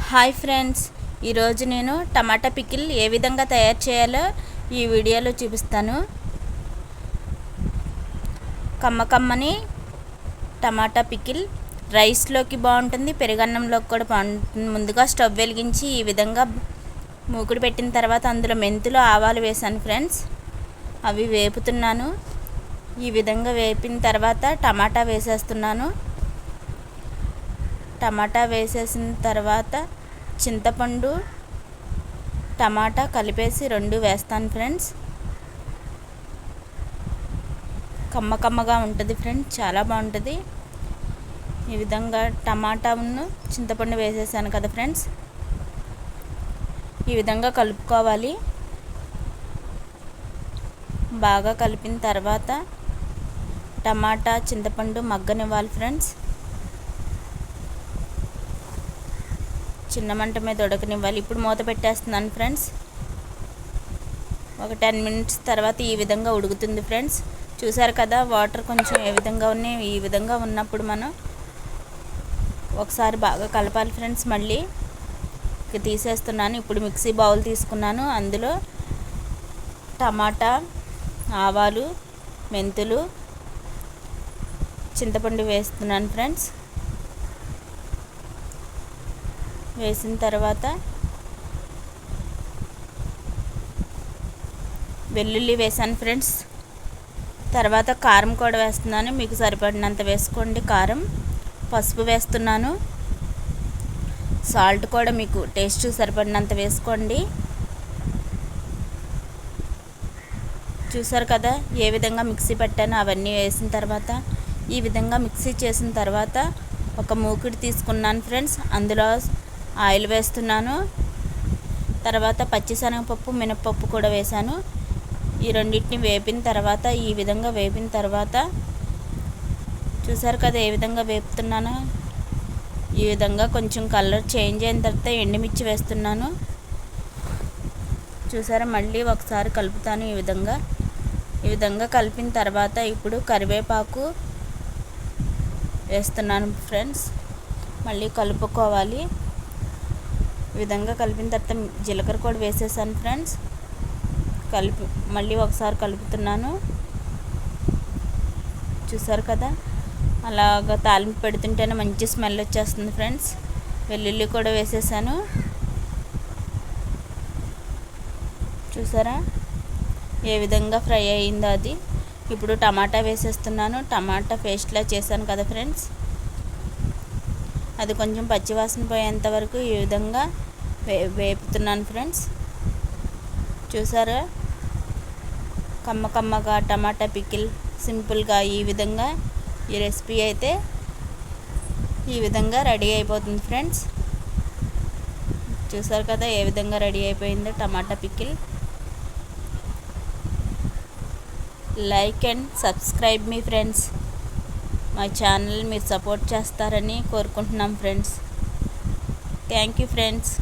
Hi friends, ఈరోజు నేను టమాటా pickle ఏ విధంగా తయారు చేయాలో ఈ వీడియోలో చూపిస్తాను. కమ్మని టమాటా పికిల్ రైస్లోకి బాగుంటుంది, పెరుగన్నంలోకి కూడా బాగుంటుంది. ముందుగా స్టవ్ వెలిగించి ఈ విధంగా మూకుడు పెట్టిన తర్వాత అందులో మెంతులు ఆవాలు వేసాను ఫ్రెండ్స్. అవి వేపుతున్నాను. ఈ విధంగా వేపిన తర్వాత టమాటా వేసేస్తున్నాను. టమాటా వేసేసిన తర్వాత చింతపండు టమాటా కలిపేసి రెండు వేస్తాను ఫ్రెండ్స్. కమ్మగా ఉంటుంది ఫ్రెండ్స్, చాలా బాగుంటుంది. ఈ విధంగా టమాటాను చింతపండు వేసేసాను కదా ఫ్రెండ్స్. ఈ విధంగా కలుపుకోవాలి. బాగా కలిపిన తర్వాత టమాటా చింతపండు మగ్గనివ్వాలి ఫ్రెండ్స్. చిన్న మంట మీద ఉడకనివ్వాలి. ఇప్పుడు మూత పెట్టేస్తున్నాను ఫ్రెండ్స్. ఒక 10 మినిట్స్ తర్వాత ఈ విధంగా ఉడుకుతుంది ఫ్రెండ్స్. చూసారు కదా వాటర్ కొంచెం ఏ విధంగా ఉన్నాయి. ఈ విధంగా ఉన్నప్పుడు మనం ఒకసారి బాగా కలపాలి ఫ్రెండ్స్. మళ్ళీ తీసేస్తున్నాను. ఇప్పుడు మిక్సీ బౌల్ తీసుకున్నాను. అందులో టమాటా, ఆవాలు, మెంతులు, చింతపండు వేస్తున్నాను ఫ్రెండ్స్. వేసిన తర్వాత వెల్లుల్లి వేసాను ఫ్రెండ్స్. తర్వాత కారం కూడా వేస్తున్నాను. మీకు సరిపడినంత వేసుకోండి కారం. పసుపు వేస్తున్నాను. సాల్ట్ కూడా మీకు టేస్ట్ సరిపడినంత వేసుకోండి. చూసారు కదా ఏ విధంగా మిక్సీ పెట్టానో అవన్నీ వేసిన తర్వాత ఈ విధంగా మిక్సీ చేసిన తర్వాత ఒక మూకుడు తీసుకున్నాను ఫ్రెండ్స్. అందులో ఆయిల్ వేస్తున్నాను. తర్వాత పచ్చిశనగపప్పు, మినపప్పు కూడా వేసాను. ఈ రెండింటిని వేపిన తర్వాత ఈ విధంగా వేపిన తర్వాత చూసారు కదా ఏ విధంగా వేపుతున్నాను. ఈ విధంగా కొంచెం కలర్ చేంజ్ అయిన తర్వాత ఎండుమిర్చి వేస్తున్నాను. చూసారా మళ్ళీ ఒకసారి కలుపుతాను. ఈ విధంగా కలిపిన తర్వాత ఇప్పుడు కరివేపాకు వేస్తున్నాను ఫ్రెండ్స్. మళ్ళీ కలుపుకోవాలి. ఈ విధంగా కలిపిన తర్వాత జీలకర్ర కూడా వేసేసాను ఫ్రెండ్స్. మళ్ళీ ఒకసారి కలుపుతున్నాను. చూసారు కదా అలాగ తాలింపు పెడుతుంటేనే మంచి స్మెల్ వచ్చేస్తుంది ఫ్రెండ్స్. వెల్లుల్లి కూడా వేసేసాను. చూసారా ఏ విధంగా ఫ్రై అయ్యిందో అది. ఇప్పుడు టమాటా వేసేస్తున్నాను. టమాటా పేస్ట్లా చేశాను కదా ఫ్రెండ్స్, అది కొంచెం పచ్చివాసన పోయేంత వరకు ఈ విధంగా వేపుతున్నాను ఫ్రెండ్స్. చూసారా కమ్మగా టమాటా పికిల్ సింపుల్గా ఈ విధంగా ఈ రెసిపీ అయితే ఈ విధంగా రెడీ అయిపోతుంది ఫ్రెండ్స్. చూసారు కదా ఏ విధంగా రెడీ అయిపోయిందో టమాటా pickle. Like and subscribe me friends. మా ఛానల్ మీరు సపోర్ట్ చేస్తారని కోరుకుంటున్నాం ఫ్రెండ్స్. Thank you friends.